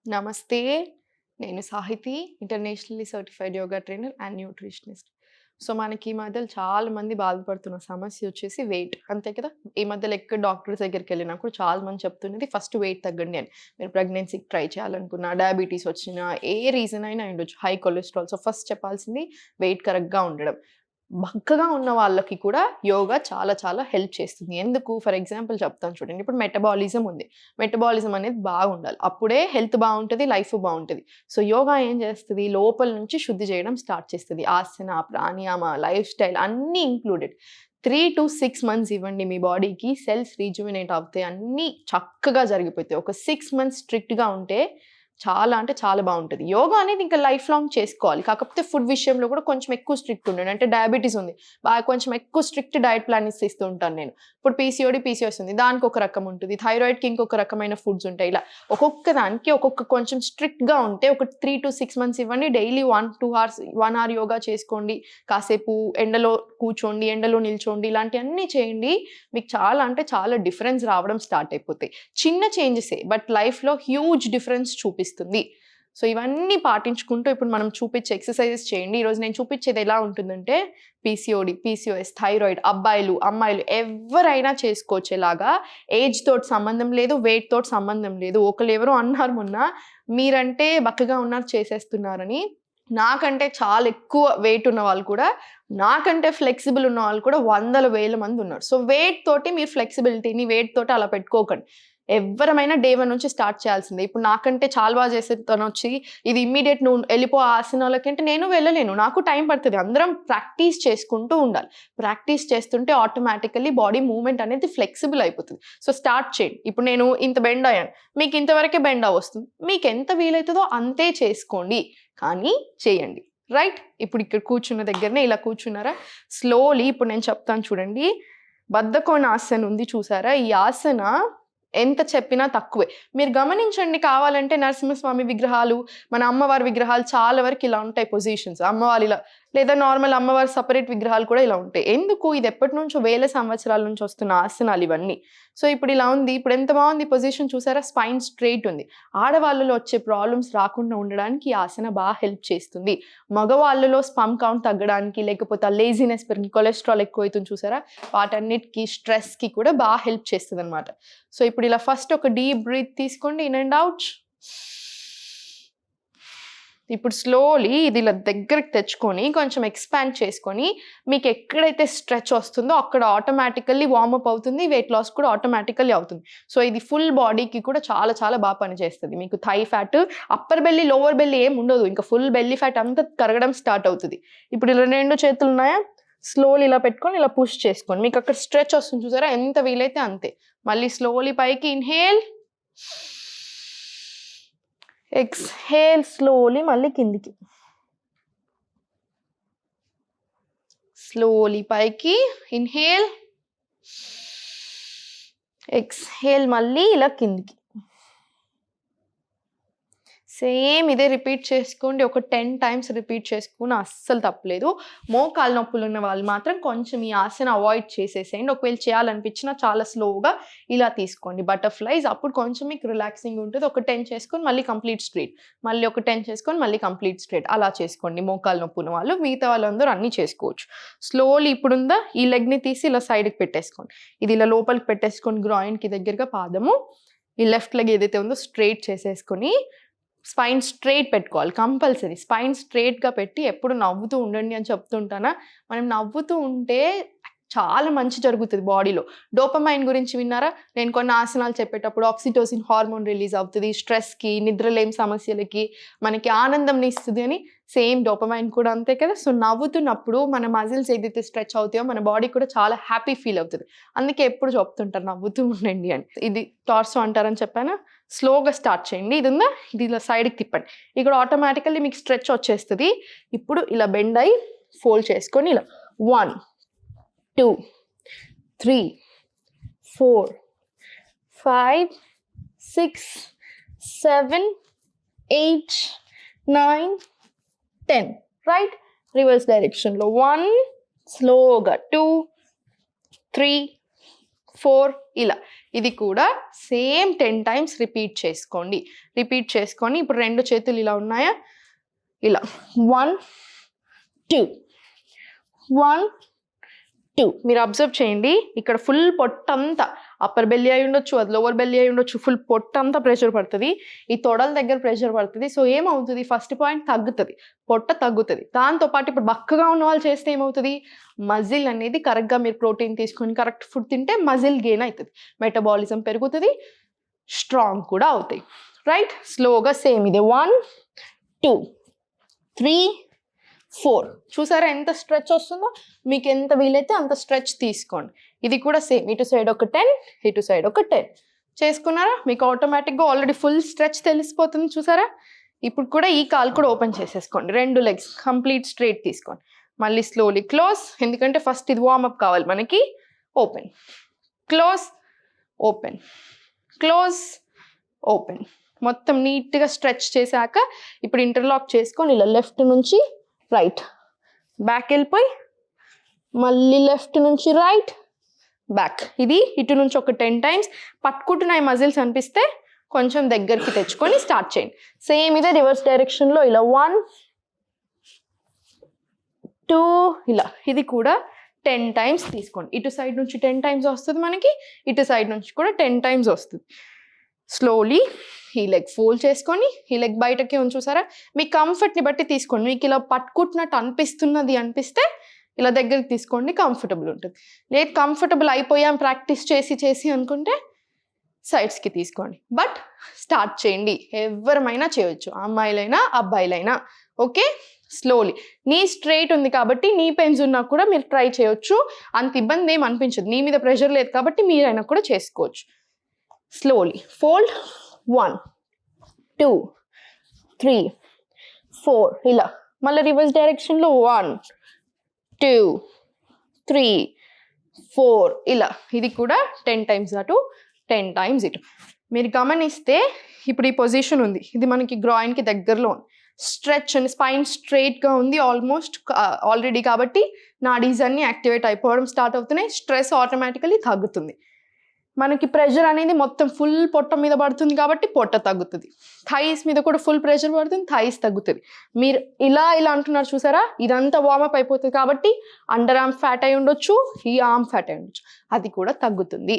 నమస్తే. నేను Sahithi. Internationally certified yoga trainer and nutritionist. So, మనకి ఈ మధ్యలో చాలా మంది బాధపడుతున్న సమస్య వచ్చేసి వెయిట్. అంతే కదా! ఈ మధ్యలో ఎక్కడ డాక్టర్స్ దగ్గరికెళ్ళినా కూడా చాలా మంది చెప్తున్నది ఫస్ట్ వెయిట్ తగ్గండి అని. మీరు ప్రెగ్నెన్సీకి ట్రై చేయాలనుకున్నా, డయాబెటీస్ వచ్చినా, ఏ రీజన్ అయినా అయ్యుండొచ్చు. High cholesterol. సో, ఫస్ట్ చెప్పాల్సింది వెయిట్ కరెక్ట్‌గా ఉండడం. బక్కగా ఉన్న వాళ్ళకి కూడా యోగా చాలా చాలా హెల్ప్ చేస్తుంది. ఎందుకు? ఫర్ ఎగ్జాంపుల్ చెప్తాను చూడండి. ఇప్పుడు మెటబాలిజం ఉంది. మెటబాలిజం అనేది బాగుండాలి. అప్పుడే హెల్త్ బావుంటది. లైఫ్ బావుంటది. సో, యోగా ఏం చేస్తది? లోపల నుంచి శుద్ధి చేయడం స్టార్ట్ చేస్తది. ఆసన, ప్రాణాయామ, లైఫ్ స్టైల్ అన్నీ ఇంక్లూడెడ్. 3-6 మంత్స్ ఇవ్వండి మీ బాడీకి. సెల్స్ రీజువినేట్ అవుతాయి. అన్నీ చక్కగా జరిగిపోతాయి. ఒక 6 మంత్స్ స్ట్రిక్ట్‌గా ఉంటే చాలా అంటే చాలా బావుంటది. యోగా అనేది ఇంకా లైఫ్ లాంగ్ చేసుకోవాలి. కాకపోతే ఫుడ్ విషయంలో కూడా కొంచెం ఎక్కువ స్ట్రిక్ట్ ఉండండి. అంటే డయాబెటిస్ ఉంది. కొంచెం ఎక్కువ స్ట్రిక్ట్ డైట్ ప్లాన్ ఇస్తూ ఉంటాను నేను. ఇప్పుడు పీసీఓఎస్ ఉంది. దానికి ఒక రకం ఉంటది. థైరాయిడ్‌కి ఇంకొక రకమైన ఫుడ్స్ ఉంటాయి. ఇలా ఒక్కొక్క దానికి ఒక్కొక్క కొంచెం స్ట్రిక్ట్‌గా ఉంటే ఒక 3-6 మంత్స్ ఇవ్వండి. డైలీ 1-2 అవర్స్ 1 అవర్ యోగా చేసుకోండి. కాసేపు ఎండలో కూర్చోండి, ఎండలో నిల్చోండి. ఇలాంటియన్నీ చేయండి. మీకు చాలా అంటే చాలా డిఫరెన్స్ రావడం స్టార్ట్ అయిపోతాయి. చిన్న చేంజెసే బట్ లైఫ్‌లో హ్యూజ్ డిఫరెన్స్ చూపిస్తుంది. సో, ఇవన్నీ పాటించుకుంటూ ఇప్పుడు మనం చూపించే ఎక్సర్‌సైజెస్ చేయండి. ఈరోజు నేను చూపించేది ఎలా ఉంటుందంటే పీసీఓఎస్, థైరాయిడ్ అబ్బాయిలు, అమ్మాయిలు ఎవ్వరైనా చేసుకోవచ్చు ఇలాగా. ఏజ్ తోటి సంబంధం లేదు, వెయిట్ తోటి సంబంధం లేదు. ఒకళ్ళు ఎవరో అన్నారు మొన్న, మీరంటే బక్కగా ఉన్నారు చేసేస్తున్నారని. నాకంటే చాలా ఎక్కువ వెయిట్ ఉన్న వాళ్ళు కూడా, నాకంటే ఫ్లెక్సిబుల్ ఉన్న వాళ్ళు కూడా వందల వేల మంది ఉన్నారు. సో, వెయిట్ తోటి మీరు ఫ్లెక్సిబిలిటీని వెయిట్ తోటి అలా పెట్టుకోకండి. ఎవ్వరమైనా డే 1 నుంచి స్టార్ట్ చేయాల్సిందే. ఇప్పుడు నాకంటే చాలా బాగా చేసే తనొచ్చి ఇది ఇమ్మీడియేట్ నువ్వు ఎళ్ళిపో ఆ ఆసనాలకి అంటే నేను వెళ్ళలేను. నాకు టైం పడతది. అందరం ప్రాక్టీస్ చేసుకుంటూ ఉండాలి. ప్రాక్టీస్ చేస్తుంటే ఆటోమేటికల్లీ బాడీ మూవ్‌మెంట్ అనేది ఫ్లెక్సిబుల్ అయిపోతది. సో, స్టార్ట్ చేయండి. ఇప్పుడు నేను ఇంత బెండ్ అయ్యాను. మీకు ఇంతవరకే బెండ్ అవ్వొస్తుంది. మీకెంత వీలైతదో అంతే చేసుకోండి. కానీ చేయండి. రైట్? ఇప్పుడు ఇక్కడ కూర్చున్న దగ్గరనే ఇలా కూర్చున్నారా? స్లోలీ ఇప్పుడు నేను చెప్తాను చూడండి. బద్ధకోణాసన ఉంది చూసారా? ఈ ఆసన ఎంత చెప్పినా తక్కువే. మీరు గమనించండి కావాలంటే నరసింహస్వామి విగ్రహాలు, మన అమ్మవారి విగ్రహాలు చాలా వరకు ఇలా ఉంటాయి పొజిషన్స్. అమ్మవారు ఇలా లేదా నార్మల్ అమ్మవారి సెపరేట్ విగ్రహాలు కూడా ఇలా ఉంటాయి. ఎందుకు? ఇది ఎప్పటినుంచో వేల సంవత్సరాల నుంచి వస్తున్న ఆసనాలు ఇవన్నీ. సో, ఇప్పుడు ఇలా ఉంది. ఇప్పుడు ఎంత బాగుంది పొజిషన్ చూసారా? స్పైన్ స్ట్రెయిట్ ఉంది. ఆడవాళ్ళలో వచ్చే ప్రాబ్లమ్స్ రాకుండా ఉండడానికి ఈ ఆసన బాగా హెల్ప్ చేస్తుంది. మగవాళ్ళలో స్పర్మ్ కౌంట్ తగ్గడానికి, లేకపోతే ఆ లేజినెస్ పెరిగి కొలెస్ట్రాల్ ఎక్కువైతుంది చూసారా? వాటన్నిటికి స్ట్రెస్‌కి కూడా బాగా హెల్ప్ చేస్తదనమాట. సో, ఇప్పుడు ఇలా ఫస్ట్ ఒక డీప్ బ్రీత్ తీసుకోండి. In and out. ఇప్పుడు స్లోలీ ఇది ఇలా దగ్గరికి తెచ్చుకొని కొంచెం ఎక్స్పాండ్ చేసుకొని మీకు ఎక్కడైతే స్ట్రెచ్ వస్తుందో అక్కడ ఆటోమేటికల్లీ వార్మప్ అవుతుంది. వెయిట్ లాస్ కూడా ఆటోమేటికల్లీ అవుతుంది. సో, ఇది ఫుల్ బాడీకి కూడా చాలా చాలా బాగా పనిచేస్తది. మీకు thigh fat, upper belly, lower belly ఏమి ఉండదు. ఇంకా ఫుల్ బెల్లీ ఫ్యాట్ అంతా కరగడం స్టార్ట్ అవుతది. ఇప్పుడు ఇలా 2 చేతులు ఉన్నాయా? స్లోలీ ఇలా పెట్టుకొని ఇలా పుష్ చేసుకోండి. మీకు అక్కడ స్ట్రెచ్ వస్తుంది చూసారా? ఎంత వీలైతే అంతే. మళ్ళీ స్లోలీ పైకి ఇన్‌హేల్. ఎక్స్‌హేల్ స్లోలీ మళ్ళీ కిందికి. స్లోలీ పైకి ఇన్‌హేల్. ఎక్స్‌హేల్ మళ్ళీ ఇలా కిందికి. సేమ్ ఇదే రిపీట్ చేసుకోండి. ఒక 10 టైమ్స్ రిపీట్ చేసుకున్న అస్సలు తప్పులేదు. మోకాలు నొప్పులు ఉన్న వాళ్ళు మాత్రం కొంచెం ఈ ఆసన అవాయిడ్ చేసేసేయండి. ఒకవేళ చేయాలనిపించినా చాలా స్లోగా ఇలా తీసుకోండి. బటర్‌ఫ్లైస్ అప్పుడు కొంచెం మీకు రిలాక్సింగ్ ఉంటది. ఒక 10 చేసుకొని మళ్ళీ కంప్లీట్ స్ట్రెయిట్. మళ్ళీ ఒక 10 చేసుకొని మళ్ళీ కంప్లీట్ స్ట్రెయిట్. అలా చేసుకోండి మోకాలు నొప్పి ఉన్న వాళ్ళు. మిగతా వాళ్ళందరూ అన్నీ చేసుకోవచ్చు. స్లోలీ ఇప్పుడుందా ఈ లెగ్‌ని తీసి ఇలా సైడ్‌కి పెట్టేసుకోండి. ఇది ఇలా లోపలికి పెట్టేసుకొని గ్రాయిన్‌కి దగ్గరగా పాదము. ఈ లెఫ్ట్ లెగ్ ఏదైతే ఉందో స్ట్రెయిట్ చేసేసుకొని స్పైన్ స్ట్రెయిట్ పెట్టుకోవాలి కంపల్సరీ. స్పైన్ స్ట్రెయిట్‌గా పెట్టి ఎప్పుడు నవ్వుతూ ఉండండి అని చెప్తుంటానా? మనం నవ్వుతూ ఉంటే చాలా మంచి జరుగుతది బాడీలో. డోపమైన్ గురించి విన్నారా? నేను కొన్ని ఆసనాలు చెప్పేటప్పుడు ఆక్సిటోసిన్ హార్మోన్ రిలీజ్ అవుతది. స్ట్రెస్‌కి, నిద్రలేమి సమస్యలకి, మనకి ఆనందంని ఇస్తది అని. సేమ్ డోపమైన్ కూడా అంతే కదా! సో, నవ్వుతున్నప్పుడు మన మజిల్స్ ఏదైతే స్ట్రెచ్ అవుతాయో మన బాడీ కూడా చాలా హ్యాపీ ఫీల్ అవుతది. అందుకే ఎప్పుడు చెప్తుంటారు నవ్వుతూ ఉండండి అని. ఇది టార్సో అంటారని చెప్పానా? స్లోగా స్టార్ట్ చేయండి. ఇది ఉందా? ఇది ఇలా సైడ్‌కి తిప్పండి. ఇక్కడ ఆటోమేటికల్లీ మీకు స్ట్రెచ్ వచ్చేస్తది. ఇప్పుడు ఇలా బెండ్ అయ్యి ఫోల్డ్ చేసుకొని ఇలా 1, 2, 3, 4, 5, 6, 7, 8, 9, 10. రైట్? రివర్స్ డైరెక్షన్‌లో 1 స్లోగా 2, 3, 4 ఇలా. ఇది కూడా సేమ్ 10 టైమ్స్ రిపీట్ చేసుకోండి. రిపీట్ చేసుకొని ఇప్పుడు 2 చేతులు ఇలా ఉన్నాయా, ఇలా 1 2 1 2. మీరు అబ్జర్వ్ చేయండి, ఇక్కడ ఫుల్ పొట్టంతా అప్పర్ బెల్లీ అయి ఉండొచ్చు, అది లోవర్ బెల్లీ అయి ఉండొచ్చు, ఫుల్ పొట్టంతా ప్రెషర్ పడుతుంది, ఈ తొడల దగ్గర ప్రెషర్ పడుతుంది. సో ఏమవుతుంది, ఫస్ట్ పాయింట్ తగ్గుతుంది, పొట్ట తగ్గుతుంది. దాంతోపాటు ఇప్పుడు బక్కగా ఉన్న వాళ్ళు చేస్తే ఏమవుతుంది, మజిల్ అనేది కరెక్ట్గా మీరు ప్రోటీన్ తీసుకొని కరెక్ట్ ఫుడ్ తింటే మజిల్ గెయిన్ అవుతుంది, మెటబాలిజం పెరుగుతుంది, స్ట్రాంగ్ కూడా అవుతాయి. రైట్, స్లోగా సేమ్ ఇదే 1 2 3 4. చూసారా ఎంత స్ట్రెచ్ వస్తుందో, మీకు ఎంత వీలైతే అంత స్ట్రెచ్ తీసుకోండి. ఇది కూడా సేమ్, ఇటు సైడ్ ఒక 10, ఇటు సైడ్ ఒక 10 చేసుకున్నారా, మీకు ఆటోమేటిక్గా ఆల్రెడీ ఫుల్ స్ట్రెచ్ తెలిసిపోతుంది. చూసారా, ఇప్పుడు కూడా ఈ కాలు కూడా ఓపెన్ చేసేసుకోండి, 2 లెగ్స్ కంప్లీట్ స్ట్రైట్ తీసుకోండి. మళ్ళీ స్లోలీ క్లోజ్, ఎందుకంటే ఫస్ట్ ఇది వార్మప్ కావాలి మనకి. Open close open close open, మొత్తం నీట్గా స్ట్రెచ్ చేశాక ఇప్పుడు ఇంటర్లాక్ చేసుకొని ఇలా లెఫ్ట్ నుంచి రైట్ బ్యాక్ వెళ్ళిపోయి మళ్ళీ లెఫ్ట్ నుంచి రైట్ బ్యాక్. ఇది ఇటు నుంచి ఒక 10 టైమ్స్. పట్టుకుంటున్నాయి మజిల్స్ అనిపిస్తే కొంచెం దగ్గరికి తెచ్చుకొని స్టార్ట్ చేయండి. సేమ్ ఇదే రివర్స్ డైరెక్షన్లో ఇలా 1 2 ఇలా. ఇది కూడా 10 టైమ్స్ తీసుకోండి. ఇటు సైడ్ నుంచి 10 టైమ్స్ వస్తుంది మనకి, ఇటు సైడ్ నుంచి కూడా 10 టైమ్స్ వస్తుంది. స్లోలీ ఈ లెగ్ ఫోల్డ్ చేసుకొని ఈ లెగ్ బయటకే చూసారా, మీ కంఫర్ట్ని బట్టి తీసుకోండి. మీకు ఇలా పట్టుకుంటున్నట్టు అనిపిస్తే ఇలా దగ్గరికి తీసుకోండి, కంఫర్టబుల్ ఉంటుంది. లేదు కంఫర్టబుల్ అయిపోయాం ప్రాక్టీస్ చేసి అనుకుంటే సైడ్స్కి తీసుకోండి. బట్ స్టార్ట్ చేయండి, ఎవరమైనా చేయొచ్చు, అమ్మాయిలైనా అబ్బాయిలైనా. Okay, slowly. నీ స్ట్రైట్ ఉంది కాబట్టి నీ పెయిన్స్ ఉన్నా కూడా మీరు ట్రై చేయొచ్చు, అంత ఇబ్బంది ఏం అనిపించదు. నీ మీద ప్రెషర్ లేదు కాబట్టి మీరైనా కూడా చేసుకోవచ్చు. స్లోలీ ఫోల్డ్ 1 2 3 4 ఇలా. మళ్ళీ రివర్స్ డైరెక్షన్లో 1 2 3 4 ఇలా. ఇది కూడా 10 టైమ్స్ అటు 10 టైమ్స్ ఇటు. మీరు గమనిస్తే ఇప్పుడు ఈ పొజిషన్ ఉంది, ఇది మనకి గ్రాయిన్కి దగ్గరలో ఉంది. స్ట్రెచ్ అండ్ స్పైన్ స్ట్రైట్గా ఉంది ఆల్మోస్ట్ ఆల్రెడీ, కాబట్టి నాడీస్ అన్నీ యాక్టివేట్ అయిపోవడం స్టార్ట్ అవుతున్నాయి. స్ట్రెస్ ఆటోమేటికలీ తగ్గుతుంది. మనకి ప్రెషర్ అనేది మొత్తం ఫుల్ పొట్ట మీద పడుతుంది కాబట్టి పొట్ట తగ్గుతుంది. థైస్ మీద కూడా ఫుల్ ప్రెషర్ పడుతుంది, థైస్ తగ్గుతుంది. మీరు ఇలా అంటున్నారు చూసారా, ఇదంతా వార్మప్ అయిపోతుంది కాబట్టి అండర్ ఆర్మ్ ఫ్యాట్ అయి ఉండొచ్చు, ఈ ఆర్మ్ ఫ్యాట్ అయి ఉండొచ్చు, అది కూడా తగ్గుతుంది.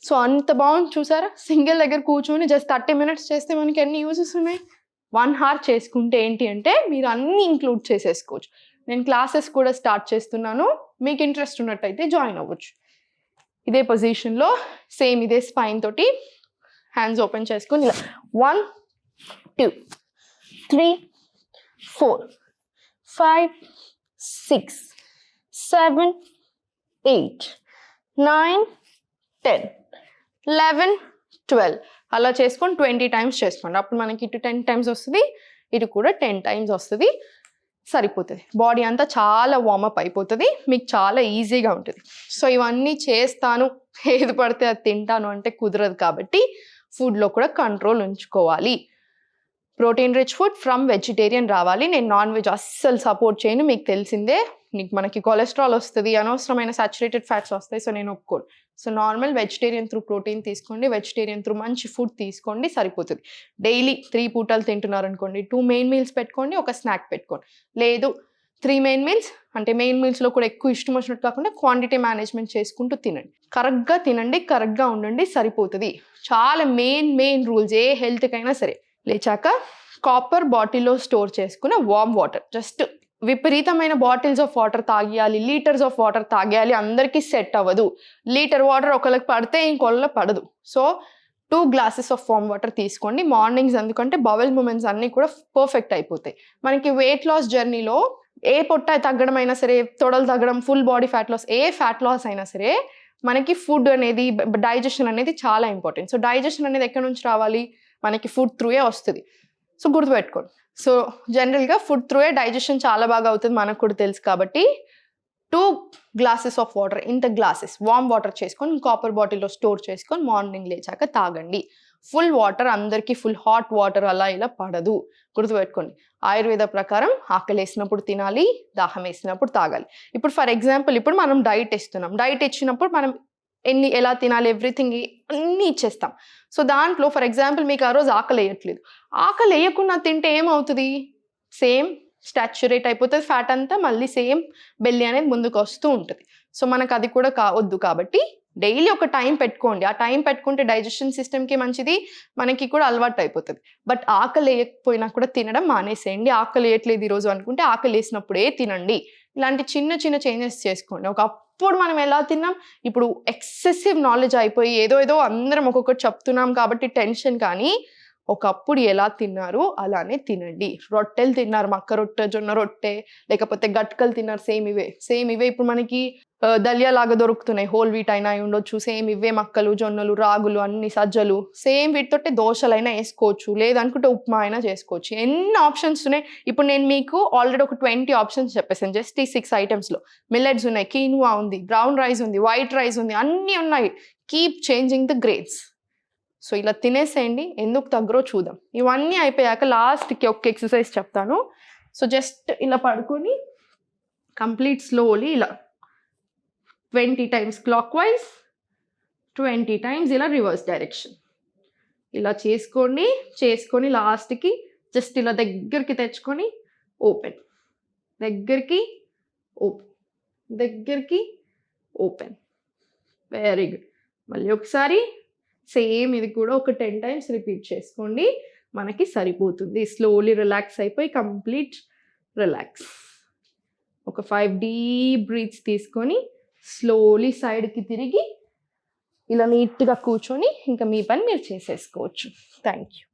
సో అంత బాగుంది చూసారా. సింగిల్ దగ్గర కూర్చొని జస్ట్ 30 మినిట్స్ చేస్తే మనకి ఎన్ని యూజెస్ ఉన్నాయి. 1 hour చేసుకుంటే ఏంటి అంటే మీరు అన్నీ ఇంక్లూడ్ చేసేసుకోవచ్చు. నేను క్లాసెస్ కూడా స్టార్ట్ చేస్తున్నాను, మీకు ఇంట్రెస్ట్ ఉన్నట్టయితే జాయిన్ అవ్వచ్చు. ఇదే పొజిషన్లో సేమ్ ఇదే స్పైన్ తోటి హ్యాండ్స్ ఓపెన్ చేసుకొని ఇలా 1 2 3 4 5 6 7 8 9 10 11 12 అలా చేసుకొని 20 టైమ్స్ చేసుకోండి. అప్పుడు మనకి ఇటు 10 టైమ్స్ వస్తుంది, ఇటు కూడా 10 టైమ్స్ వస్తుంది. సరిపోతుంది, బాడీ అంతా చాలా వార్మప్ అయిపోతుంది, మీకు చాలా ఈజీగా ఉంటుంది. సో ఇవన్నీ చేస్తాను, ఏది పడితే అది తింటాను అంటే కుదరదు కాబట్టి ఫుడ్లో కూడా కంట్రోల్ ఉంచుకోవాలి. Protein rich food from vegetarian రావాలి. నేను నాన్ వెజ్ అస్సలు సపోర్ట్ చేయను, మీకు తెలిసిందే. మనకి కొలెస్ట్రాల్ వస్తుంది, అనవసరమైన సాచురేటెడ్ ఫ్యాట్స్ వస్తాయి, సో నేను ఒప్పుకోను. So normal vegetarian through protein తీసుకోండి, వెజిటేరియన్ త్రూ మంచి ఫుడ్ తీసుకోండి, సరిపోతుంది. డైలీ 3 పూటలు తింటున్నారు అనుకోండి, 2 మెయిన్ మీల్స్ పెట్టుకోండి, ఒక స్నాక్ పెట్టుకోండి. లేదు 3 మెయిన్ మీల్స్ అంటే మెయిన్ మీల్స్లో కూడా ఎక్కువ ఇష్టం వచ్చినట్టు కాకుండా క్వాంటిటీ మేనేజ్మెంట్ చేసుకుంటూ తినండి. కరెక్ట్గా తినండి, కరెక్ట్గా ఉండండి, సరిపోతుంది. చాలా మెయిన్ రూల్స్ ఏ హెల్త్కైనా సరే. లేచాక కాపర్ బాటిల్లో స్టోర్ చేసుకున్న వార్మ్ వాటర్, జస్ట్ విపరీతమైన బాటిల్స్ ఆఫ్ వాటర్ తాగేయాలి, లీటర్స్ ఆఫ్ వాటర్ తాగేయాలి, అందరికీ సెట్ అవ్వదు. లీటర్ వాటర్ ఒకరికి పడితే ఇంకొకళ్ళ పడదు. So 2 glasses of warm water తీసుకోండి మార్నింగ్స్, ఎందుకంటే బవెల్ మూమెంట్స్ అన్నీ కూడా పర్ఫెక్ట్ అయిపోతాయి. మనకి వెయిట్ లాస్ జర్నీలో ఏ పొట్ట తగ్గడం అయినా సరే, తొడలు తగ్గడం, ఫుల్ బాడీ ఫ్యాట్ లాస్, ఏ ఫ్యాట్ లాస్ అయినా సరే మనకి ఫుడ్ అనేది, డైజెషన్ అనేది చాలా ఇంపార్టెంట్. సో డైజెషన్ అనేది ఎక్కడి నుంచి రావాలి, మనకి ఫుడ్ త్రూయే వస్తుంది. సో గుర్తుపెట్టుకోండి. సో జనరల్గా ఫుడ్ త్రూయే డైజెషన్ చాలా బాగా అవుతుంది, మనకు కూడా తెలుసు. కాబట్టి 2 glasses ఆఫ్ వాటర్, ఇంత గ్లాసెస్ వార్మ్ వాటర్ చేసుకొని కాపర్ బాటిల్లో స్టోర్ చేసుకొని మార్నింగ్ లేచాక తాగండి. ఫుల్ వాటర్ అందరికీ ఫుల్ హాట్ వాటర్ అలా ఇలా పడదు, గుర్తుపెట్టుకోండి. ఆయుర్వేద ప్రకారం ఆకలి వేసినప్పుడు తినాలి, దాహం వేసినప్పుడు తాగాలి. ఇప్పుడు ఫర్ ఎగ్జాంపుల్ ఇప్పుడు మనం డైట్ ఇస్తున్నాం, డైట్ ఇచ్చినప్పుడు మనం ఎలా తినాలి ఎవ్రీథింగ్ అన్నీ ఇచ్చేస్తాం. సో దాంట్లో ఫర్ ఎగ్జాంపుల్ మీకు ఆ రోజు ఆకలి వేయట్లేదు, ఆకలి వేయకుండా తింటే ఏమవుతుంది, సేమ్ స్టాచ్యురేట్ అయిపోతుంది, ఫ్యాట్ అంతా మళ్ళీ సేమ్ బెల్లి అనేది ముందుకు వస్తూ ఉంటుంది. సో మనకు అది కూడా కావద్దు కాబట్టి డైలీ ఒక టైం పెట్టుకోండి. ఆ టైం పెట్టుకుంటే డైజెషన్ సిస్టమ్కి మంచిది, మనకి కూడా అలవాటు అయిపోతుంది. బట్ ఆకలి వేయకపోయినా కూడా తినడం మానేసేయండి. ఆకలి వేయట్లేదు ఈరోజు అనుకుంటే ఆకలి వేసినప్పుడే తినండి. ఇలాంటి చిన్న చిన్న చేంజెస్ చేసుకోండి. ఒకప్పుడు మనం ఎలా తిన్నాం, ఇప్పుడు ఎక్సెసివ్ నాలెడ్జ్ అయిపోయి ఏదో అందరం ఒక్కొక్కటి చెప్తున్నాం కాబట్టి టెన్షన్, కానీ ఒకప్పుడు ఎలా తిన్నారు అలానే తినండి. రొట్టెలు తిన్నారు, మక్క రొట్టె, జొన్న రొట్టె, లేకపోతే గట్కలు తిన్నారు, సేమ్ ఇవే ఇప్పుడు మనకి దలియా లాగా దొరుకుతున్నాయి, హోల్ వీట్ అయినా ఉండొచ్చు, సేమ్ ఇవే మక్కలు, జొన్నలు, రాగులు, అన్ని సజ్జలు, సేమ్ వీటితోటే దోశలైనా వేసుకోవచ్చు, లేదనుకుంటే ఉప్మా అయినా చేసుకోవచ్చు. ఎన్ని ఆప్షన్స్ ఉన్నాయి. ఇప్పుడు నేను మీకు ఆల్రెడీ ఒక 20 ఆప్షన్స్ చెప్పేసాను జస్ట్ ఈ 6 ఐటమ్స్లో. మిల్లెట్స్ ఉన్నాయి, కీన్వా ఉంది, బ్రౌన్ రైస్ ఉంది, వైట్ రైస్ ఉంది, అన్నీ ఉన్నాయి. Keep changing the grades. So ఇలా తినేసేయండి, ఎందుకు తగ్గరో చూద్దాం. ఇవన్నీ అయిపోయాక లాస్ట్కి ఒక ఎక్సర్సైజ్ చెప్తాను. సో జస్ట్ ఇలా పడుకొని కంప్లీట్ స్లోలీ ఇలా 20 టైమ్స్ క్లాక్ వైజ్, 20 టైమ్స్ ఇలా రివర్స్ డైరెక్షన్ ఇలా చేసుకొని లాస్ట్కి జస్ట్ ఇలా దగ్గరికి తెచ్చుకొని ఓపెన్, దగ్గరికి ఓపెన్, దగ్గరికి ఓపెన్. Very good. మళ్ళీ ఒకసారి సేమ్ ఇది కూడా ఒక 10 టైమ్స్ రిపీట్ చేసుకోండి, మనకి సరిపోతుంది. స్లోలీ రిలాక్స్ అయిపోయి కంప్లీట్ రిలాక్స్. ఒక 5 డీప్ బ్రీత్స్ తీసుకొని స్లోలీ సైడ్కి తిరిగి ఇలా నీట్గా కూర్చొని ఇంకా మీ పని మీరు చేసేసుకోవచ్చు. Thank you.